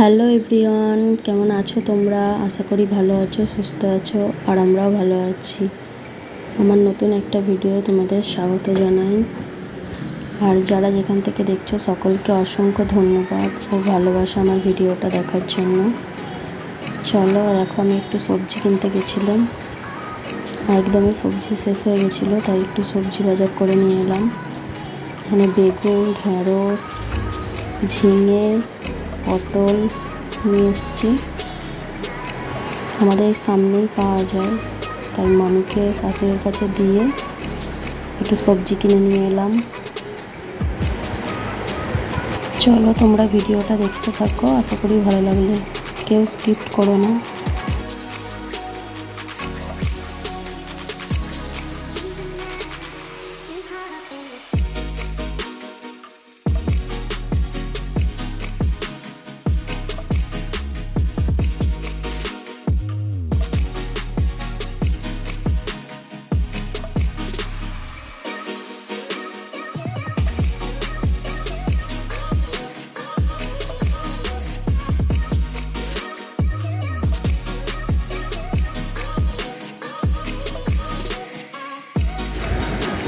Hello everyone, কেমন আছো তোমরা? আশা করি ভালো আছো, সুস্থ আছো, আর আমরাও ভালো আছি। আমার নতুন একটা ভিডিও তোমাদের স্বাগত জানাই। আর যারা যেখান থেকে দেখছো সকলকে অসংখ্য ধন্যবাদ ও ভালোবাসা আমার ভিডিওটা দেখার জন্য। চলো, এখন আমি একটু সবজি কিনতে গেছিলাম, একদমই সবজি শেষ হয়ে গেছিলো, তাই একটু সবজি বাজার করে নিয়ে এলাম। এখানে বেগুন, ঢেঁড়স, ঝিঙে, পটল নিয়ে এসেছি। আমাদের সামনেই পাওয়া যায়, তাই মামিকে শাশুড়ির কাছে দিয়ে একটু সবজি কিনে নিয়ে এলাম। চলো, তোমরা ভিডিওটা দেখতে থাকো, আশা করি ভালো লাগলে কেউ স্কিপ করো না।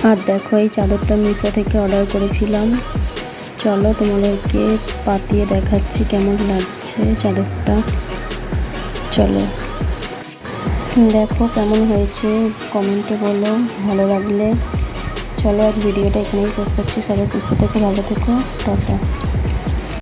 আর দেখো, এই চাদরটা মিশো থেকে অর্ডার করেছিলাম। চলো, তোমাদেরকে পাতিয়ে দেখাচ্ছি কেমন লাগছে চাদরটা। চলো দেখো কেমন হয়েছে, কমেন্টে বলো ভালো লাগলে। চলো, আজ ভিডিওটা এখানেই শেষ করছি। সবাই সুস্থ থেকো, ভালো থেকো, টাটা।